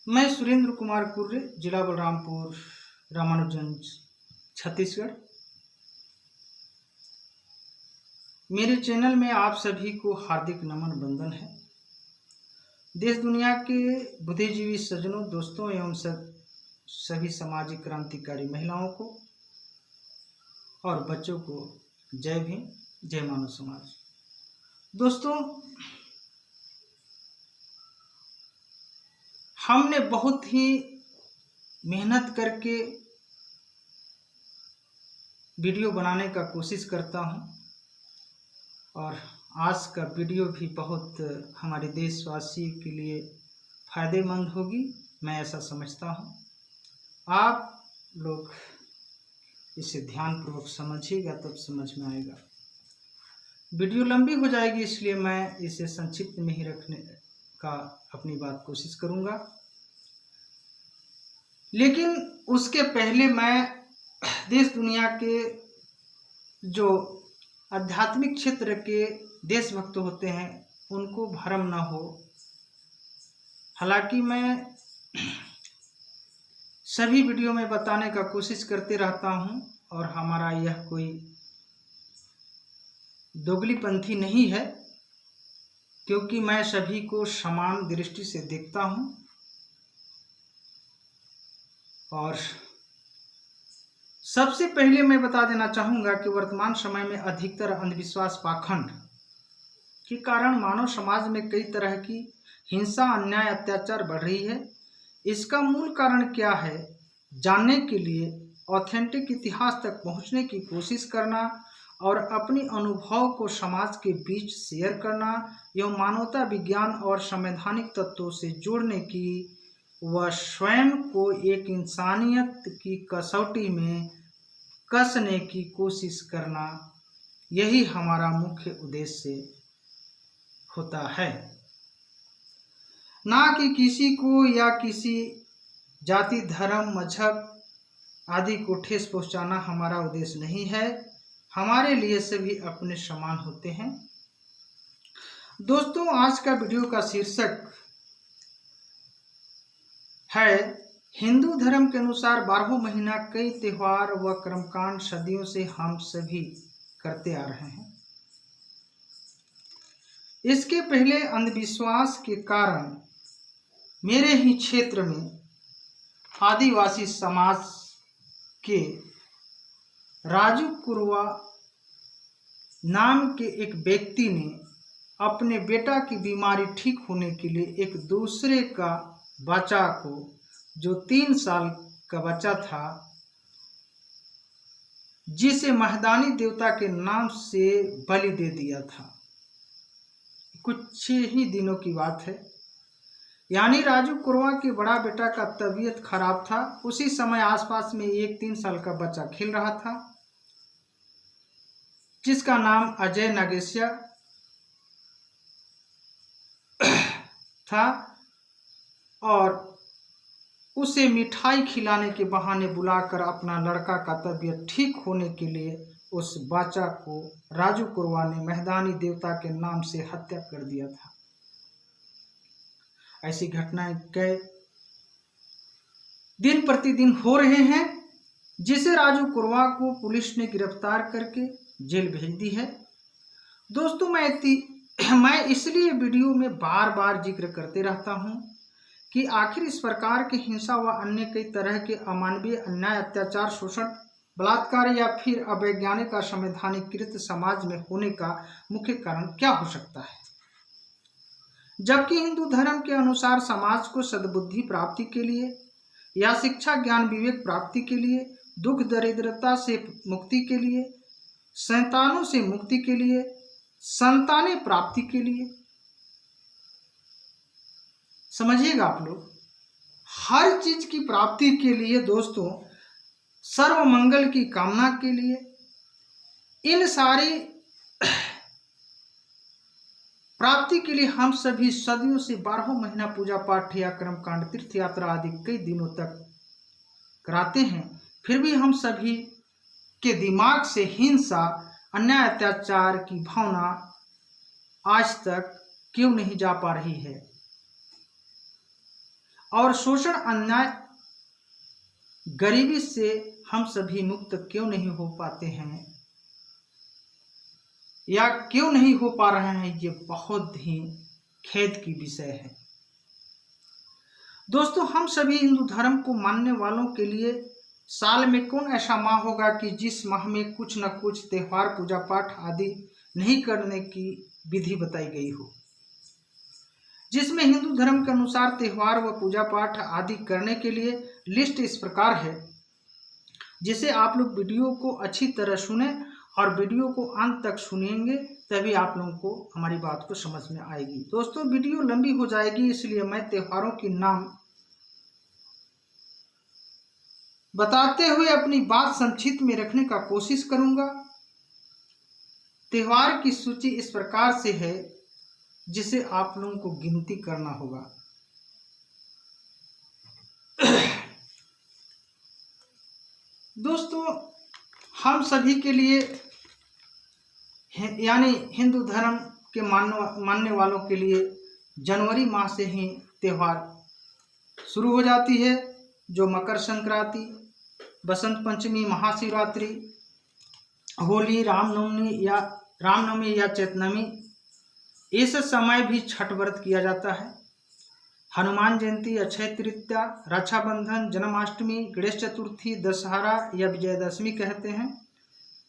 मैं सुरेंद्र कुमार कुर्रे, जिला बलरामपुर, रामानुजगंज, छत्तीसगढ़। मेरे चैनल में आप सभी को हार्दिक नमन वंदन है। देश दुनिया के बुद्धिजीवी सज्जनों, दोस्तों एवं सभी सामाजिक क्रांतिकारी महिलाओं को और बच्चों को जय भीम, जय मानव समाज। दोस्तों, हमने बहुत ही मेहनत करके वीडियो बनाने का कोशिश करता हूं और आज का वीडियो भी बहुत हमारे देशवासी के लिए फायदेमंद होगी, मैं ऐसा समझता हूं। आप लोग इसे ध्यानपूर्वक समझिएगा तब समझ में आएगा। वीडियो लंबी हो जाएगी, इसलिए मैं इसे संक्षिप्त में ही रखने का अपनी बात कोशिश करूंगा। लेकिन उसके पहले मैं देश दुनिया के जो आध्यात्मिक क्षेत्र के देशभक्त होते हैं उनको भ्रम न हो। हालांकि मैं सभी वीडियो में बताने का कोशिश करते रहता हूं और हमारा यह कोई दोगलीपंथी नहीं है, क्योंकि मैं सभी को समान दृष्टि से देखता हूं। और सबसे पहले मैं बता देना चाहूँगा कि वर्तमान समय में अधिकतर अंधविश्वास पाखंड के कारण मानव समाज में कई तरह की हिंसा, अन्याय, अत्याचार बढ़ रही है। इसका मूल कारण क्या है, जानने के लिए ऑथेंटिक इतिहास तक पहुंचने की कोशिश करना और अपनी अनुभव को समाज के बीच शेयर करना एवं मानवता, विज्ञान और संवैधानिक तत्वों से जोड़ने की व स्वयं को एक इंसानियत की कसौटी में कसने की कोशिश करना, यही हमारा मुख्य उद्देश्य होता है। ना कि किसी को या किसी जाति, धर्म, मजहब आदि को ठेस पहुंचाना हमारा उद्देश्य नहीं है। हमारे लिए सभी अपने समान होते हैं। दोस्तों, आज का वीडियो का शीर्षक है हिंदू धर्म के अनुसार 12 महीना कई त्योहार व कर्मकांड सदियों से हम सभी करते आ रहे हैं। इसके पहले अंधविश्वास के कारण मेरे ही क्षेत्र में आदिवासी समाज के राजू कुरवा नाम के एक व्यक्ति ने अपने बेटा की बीमारी ठीक होने के लिए एक दूसरे का बच्चा को, जो 3 साल का बच्चा था, जिसे महदानी देवता के नाम से बलि दे दिया था। कुछ ही दिनों की बात है। यानी राजू कुरवा के बड़ा बेटा का तबीयत खराब था। उसी समय आसपास में एक 3 साल का बच्चा खेल रहा था, जिसका नाम अजय नागेशिया था, और उसे मिठाई खिलाने के बहाने बुलाकर अपना लड़का का तबीयत ठीक होने के लिए उस बच्चा को राजू कुरवा ने महदानी देवता के नाम से हत्या कर दिया था। ऐसी घटनाएं कई दिन प्रतिदिन हो रहे हैं, जिसे राजू कुरवा को पुलिस ने गिरफ्तार करके जेल भेज दी है। दोस्तों, मैं इसलिए वीडियो में बार बार जिक्र करते रहता हूं कि आखिर इस प्रकार की हिंसा व अन्य कई तरह के अमानवीय, अन्याय, अत्याचार, शोषण, बलात्कार या फिर अवैज्ञानिक असंवैधानिकृत समाज में होने का मुख्य कारण क्या हो सकता है। जबकि हिंदू धर्म के अनुसार समाज को सद्बुद्धि प्राप्ति के लिए या शिक्षा, ज्ञान, विवेक प्राप्ति के लिए, दुख दरिद्रता से मुक्ति के लिए, शैतानों से मुक्ति के लिए, संतानें प्राप्ति के लिए, समझिएगा आप लोग, हर चीज की प्राप्ति के लिए, दोस्तों, सर्व मंगल की कामना के लिए, इन सारी प्राप्ति के लिए हम सभी सदियों से 12 महीना पूजा पाठ या कर्मकांड, तीर्थ यात्रा आदि कई दिनों तक कराते हैं। फिर भी हम सभी के दिमाग से हिंसा, अन्याय, अत्याचार की भावना आज तक क्यों नहीं जा पा रही है। और शोषण, अन्याय, गरीबी से हम सभी मुक्त क्यों नहीं हो पाते हैं या क्यों नहीं हो पा रहे हैं, ये बहुत ही खेद की विषय है। दोस्तों, हम सभी हिंदू धर्म को मानने वालों के लिए साल में कौन ऐसा माह होगा कि जिस माह में कुछ न कुछ त्योहार, पूजा पाठ आदि नहीं करने की विधि बताई गई हो, जिसमें हिंदू धर्म के अनुसार त्योहार व पूजा पाठ आदि करने के लिए लिस्ट इस प्रकार है, जिसे आप लोग वीडियो को अच्छी तरह सुने और वीडियो को अंत तक सुनेंगे तभी आप लोगों को हमारी बात को समझ में आएगी। दोस्तों, वीडियो लंबी हो जाएगी, इसलिए मैं त्योहारों के नाम बताते हुए अपनी बात संक्षिप्त में रखने का कोशिश करूंगा। त्योहार की सूची इस प्रकार से है जिसे आप लोगों को गिनती करना होगा। दोस्तों, हम सभी के लिए यानी हिंदू धर्म के मानने वालों के लिए जनवरी माह से ही त्यौहार शुरू हो जाती है, जो मकर संक्रांति, बसंत पंचमी, महाशिवरात्रि, होली, रामनवमी या चैतनवमी, इस समय भी छठ व्रत किया जाता है। हनुमान जयंती, अक्षय तृतीया, रक्षाबंधन, जन्माष्टमी, गणेश चतुर्थी, दशहरा या विजयदशमी कहते हैं,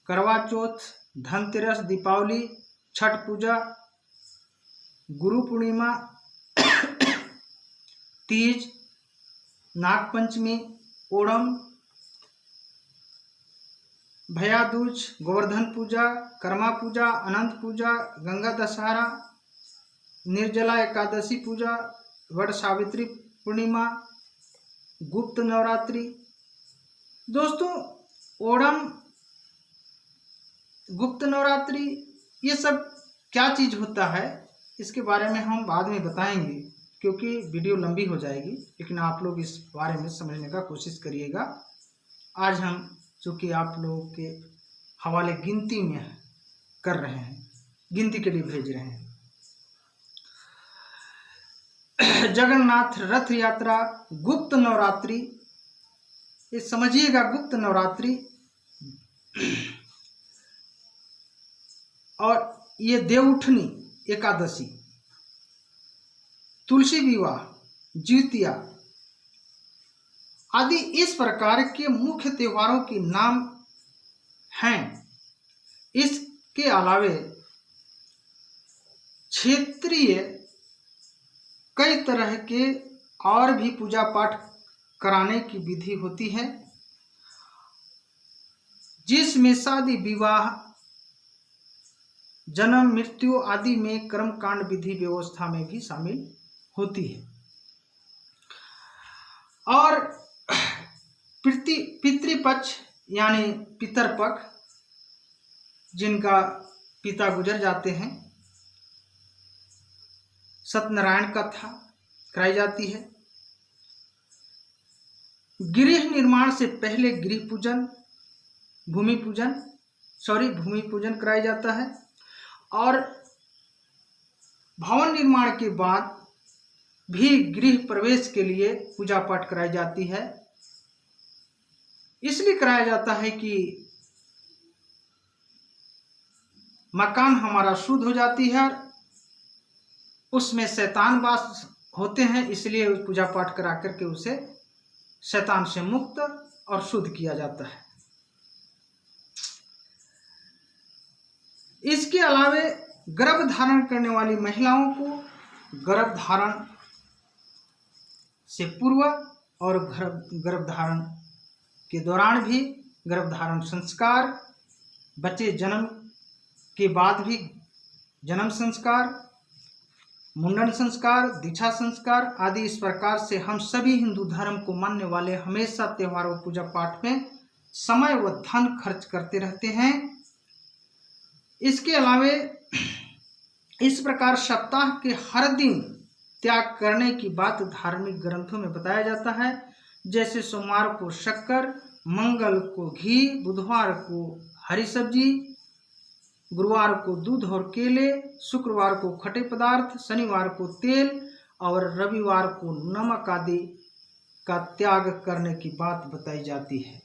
करवा चौथ, धनतेरस, दीपावली, छठ पूजा, गुरु पूर्णिमा, तीज, नागपंचमी, ओणम, भैया दूज, गोवर्धन पूजा, कर्मा पूजा, अनंत पूजा, गंगा दशहरा, निर्जला एकादशी पूजा, वट सावित्री पूर्णिमा, गुप्त नवरात्रि। दोस्तों, ओणम, गुप्त नवरात्रि, ये सब क्या चीज़ होता है इसके बारे में हम बाद में बताएंगे, क्योंकि वीडियो लंबी हो जाएगी, लेकिन आप लोग इस बारे में समझने का कोशिश करिएगा। आज हम चूँकि आप लोगों के हवाले गिनती में कर रहे हैं, गिनती के लिए भेज रहे हैं। जगन्नाथ रथ यात्रा, गुप्त नवरात्रि, ये समझिएगा, गुप्त नवरात्रि, और ये देवउठनी एकादशी, तुलसी विवाह, ज्योतिया आदि इस प्रकार के मुख्य त्योहारों के नाम हैं। इसके अलावे क्षेत्रीय कई तरह के और भी पूजा पाठ कराने की विधि होती है, जिसमें शादी, विवाह, जन्म, मृत्यु आदि में कर्मकांड विधि व्यवस्था में भी शामिल होती है। और पितृपक्ष यानी पितरपक्ष, जिनका पिता गुजर जाते हैं, सत्यनारायण कथा कराई जाती है। गृह निर्माण से पहले गृह पूजन, भूमि पूजन कराया जाता है, और भवन निर्माण के बाद भी गृह प्रवेश के लिए पूजा पाठ कराई जाती है। इसलिए कराया जाता है कि मकान हमारा शुद्ध हो जाती है, उसमें शैतान वास होते हैं, इसलिए पूजा पाठ करा करके उसे शैतान से मुक्त और शुद्ध किया जाता है। इसके अलावे गर्भ धारण करने वाली महिलाओं को गर्भ धारण से पूर्व और गर्भ धारण के दौरान भी गर्भ धारण संस्कार, बच्चे जन्म के बाद भी जन्म संस्कार, मुंडन संस्कार, दीक्षा संस्कार आदि इस प्रकार से हम सभी हिंदू धर्म को मानने वाले हमेशा त्योहार और पूजा पाठ में समय व धन खर्च करते रहते हैं। इसके अलावे इस प्रकार सप्ताह के हर दिन त्याग करने की बात धार्मिक ग्रंथों में बताया जाता है, जैसे सोमवार को शक्कर, मंगल को घी, बुधवार को हरी सब्जी, गुरुवार को दूध और केले, शुक्रवार को खट्टे पदार्थ, शनिवार को तेल और रविवार को नमक आदि का त्याग करने की बात बताई जाती है।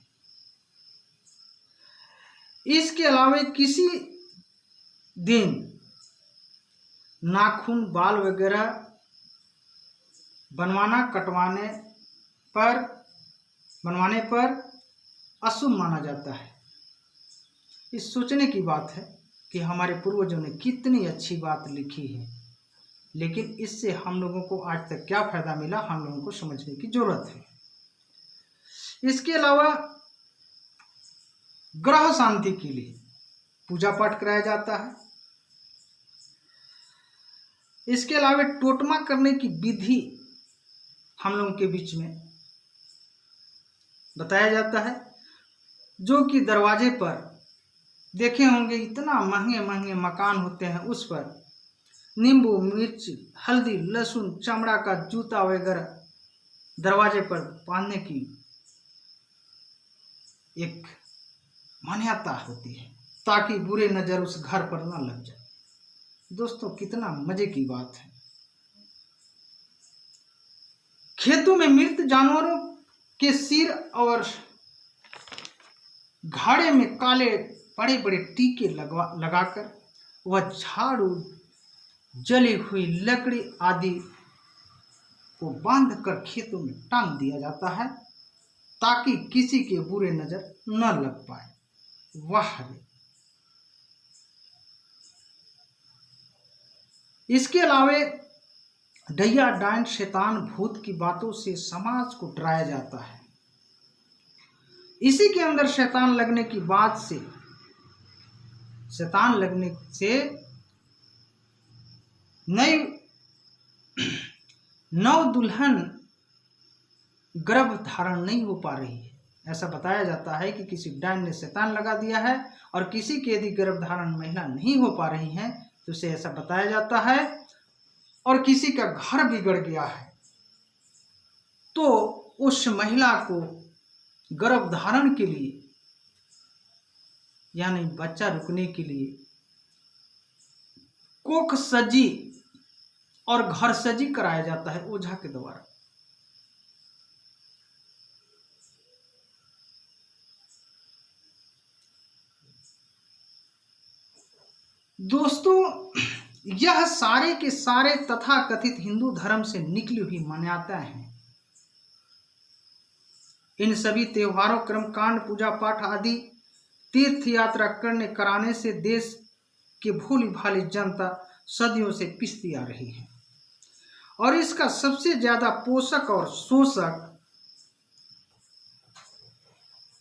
इसके अलावा किसी दिन नाखून, बाल वगैरह बनवाने पर अशुभ माना जाता है। इस सोचने की बात है कि हमारे पूर्वजों ने कितनी अच्छी बात लिखी है, लेकिन इससे हम लोगों को आज तक क्या फायदा मिला, हम लोगों को समझने की जरूरत है। इसके अलावा ग्रह शांति के लिए पूजा पाठ कराया जाता है। इसके अलावा टोटमा करने की विधि हम लोगों के बीच में बताया जाता है, जो कि दरवाजे पर देखे होंगे, इतना महंगे महंगे मकान होते हैं, उस पर नींबू, मिर्च, हल्दी, लहसुन, चमड़ा का जूता वगैरह दरवाजे पर बांधने की एक मान्यता होती है, ताकि बुरे नजर उस घर पर न लग जाए। दोस्तों, कितना मजे की बात है। खेतों में मृत जानवरों के सिर और घाड़े में काले बड़े बड़े टीके लगाकर वह झाड़ू, जली हुई लकड़ी आदि को बांधकर खेतों में टांग दिया जाता है, ताकि किसी के बुरे नजर न लग पाए। वाह रे! इसके अलावा दैया, डायन, शैतान, भूत की बातों से समाज को डराया जाता है। इसी के अंदर शैतान लगने की बात से, शैतान लगने से नव दुल्हन गर्भ धारण नहीं हो पा रही है। ऐसा बताया जाता है कि किसी डायन ने शैतान लगा दिया है, और किसी की यदि गर्भ धारण महिला नहीं हो पा रही है तो उसे ऐसा बताया जाता है, और किसी का घर बिगड़ गया है तो उस महिला को गर्भ धारण के लिए, यानी बच्चा रुकने के लिए, कोख सजी और घर सजी कराया जाता है ओझा के द्वारा। दोस्तों, यह सारे के सारे तथाकथित हिंदू धर्म से निकली हुई मान्यताएं हैं। इन सभी त्योहारों, कर्मकांड, पूजा पाठ आदि तीर्थ यात्रा कराने से देश की भोली भाली जनता सदियों से पिसती आ रही है, और इसका सबसे ज्यादा पोषक और शोषक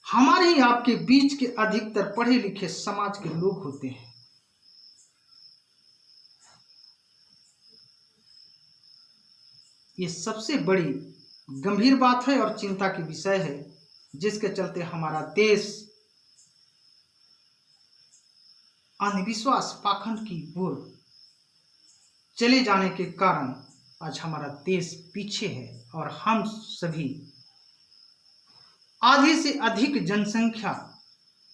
हमारे ही आपके बीच के अधिकतर पढ़े लिखे समाज के लोग होते हैं। ये सबसे बड़ी गंभीर बात है और चिंता की विषय है, जिसके चलते हमारा देश अंधविश्वास, पाखंड की ओर चले जाने के कारण आज हमारा देश पीछे है, और हम सभी आधे से अधिक जनसंख्या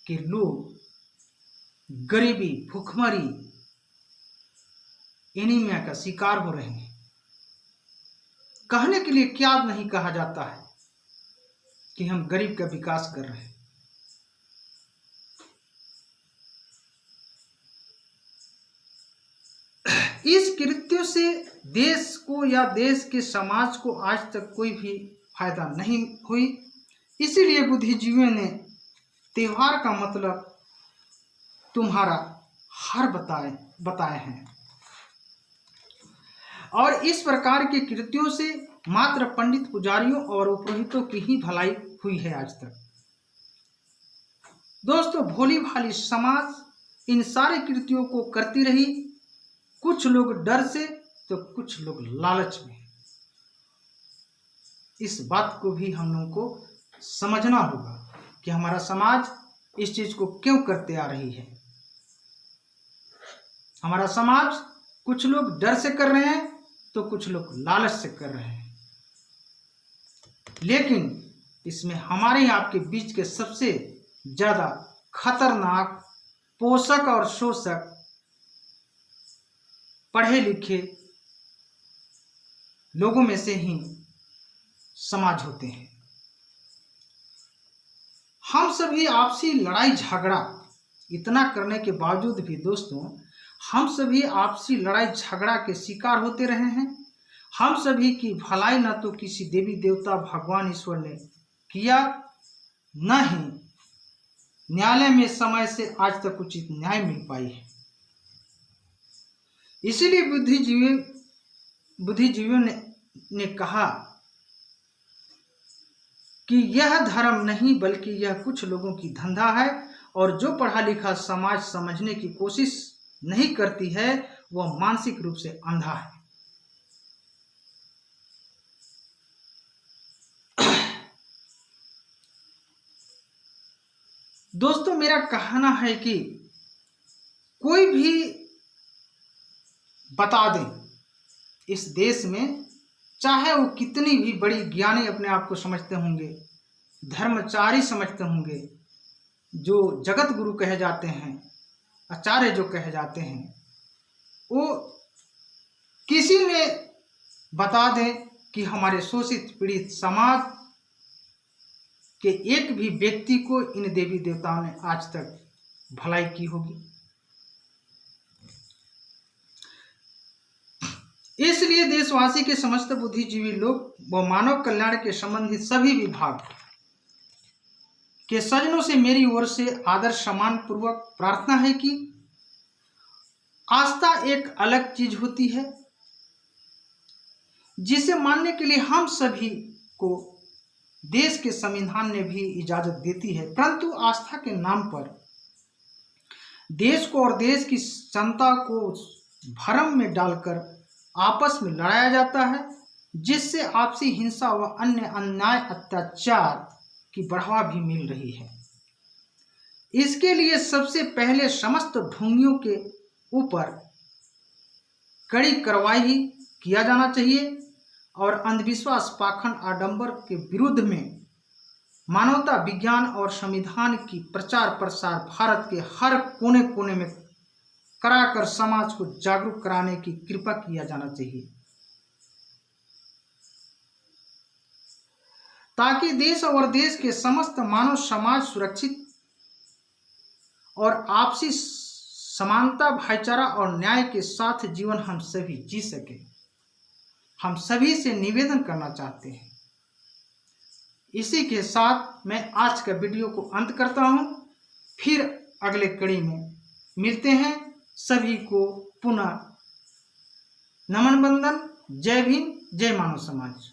के लोग गरीबी, भूखमरी, एनीमिया का शिकार हो रहे हैं। कहने के लिए क्या नहीं कहा जाता है कि हम गरीब का विकास कर रहे हैं। इस कृत्यों से देश को या देश के समाज को आज तक कोई भी फायदा नहीं हुई। इसीलिए बुद्धिजीवियों ने त्योहार का मतलब तुम्हारा हर बताए हैं, और इस प्रकार के कृत्यों से मात्र पंडित, पुजारियों और पुरोहितों की ही भलाई हुई है आज तक। दोस्तों, भोली भाली समाज इन सारे कृत्यों को करती रही, कुछ लोग डर से तो कुछ लोग लालच में। इस बात को भी हम लोगों को समझना होगा कि हमारा समाज इस चीज को क्यों करते आ रही है। हमारा समाज, कुछ लोग डर से कर रहे हैं तो कुछ लोग लालच से कर रहे हैं, लेकिन इसमें हमारे आपके बीच के सबसे ज्यादा खतरनाक, पोषक और शोषक पढ़े लिखे लोगों में से ही समाज होते हैं। हम सभी आपसी लड़ाई झगड़ा इतना करने के बावजूद भी दोस्तों, हम सभी आपसी लड़ाई झगड़ा के शिकार होते रहे हैं। हम सभी की भलाई न तो किसी देवी देवता भगवान ईश्वर ने किया, न ही न्यायालय में समय से आज तक उचित न्याय मिल पाई है। इसीलिए बुद्धिजीवियों ने कहा कि यह धर्म नहीं बल्कि यह कुछ लोगों की धंधा है, और जो पढ़ा लिखा समाज समझने की कोशिश नहीं करती है वह मानसिक रूप से अंधा है। दोस्तों, मेरा कहना है कि कोई भी बता दें इस देश में, चाहे वो कितनी भी बड़ी ज्ञानी अपने आप को समझते होंगे, धर्मचारी समझते होंगे, जो जगत गुरु कहे जाते हैं, आचार्य जो कहे जाते हैं, वो किसी ने बता दें कि हमारे शोषित पीड़ित समाज के एक भी व्यक्ति को इन देवी देवताओं ने आज तक भलाई की होगी। इसलिए देशवासी के समस्त बुद्धिजीवी लोग व मानव कल्याण के संबंधित सभी विभाग के सज्जनों से मेरी ओर से आदर सम्मान पूर्वक प्रार्थना है कि आस्था एक अलग चीज होती है जिसे मानने के लिए हम सभी को देश के संविधान ने भी इजाजत देती है, परंतु आस्था के नाम पर देश को और देश की जनता को भ्रम में डालकर आपस में लड़ाया जाता है, जिससे आपसी हिंसा व अन्य अन्याय अत्याचार की बढ़ावा भी मिल रही है। इसके लिए सबसे पहले समस्त ढोंगियों के ऊपर कड़ी कार्रवाई किया जाना चाहिए और अंधविश्वास, पाखंड, आडंबर के विरुद्ध में मानवता, विज्ञान और संविधान की प्रचार प्रसार भारत के हर कोने कोने में कराकर समाज को जागरूक कराने की कृपा किया जाना चाहिए, ताकि देश और देश के समस्त मानव समाज सुरक्षित और आपसी समानता, भाईचारा और न्याय के साथ जीवन हम सभी जी सके। हम सभी से निवेदन करना चाहते हैं। इसी के साथ मैं आज का वीडियो को अंत करता हूं। फिर अगले कड़ी में मिलते हैं। सभी को पुनः नमन बंदन। जय भीम, जय मानव समाज।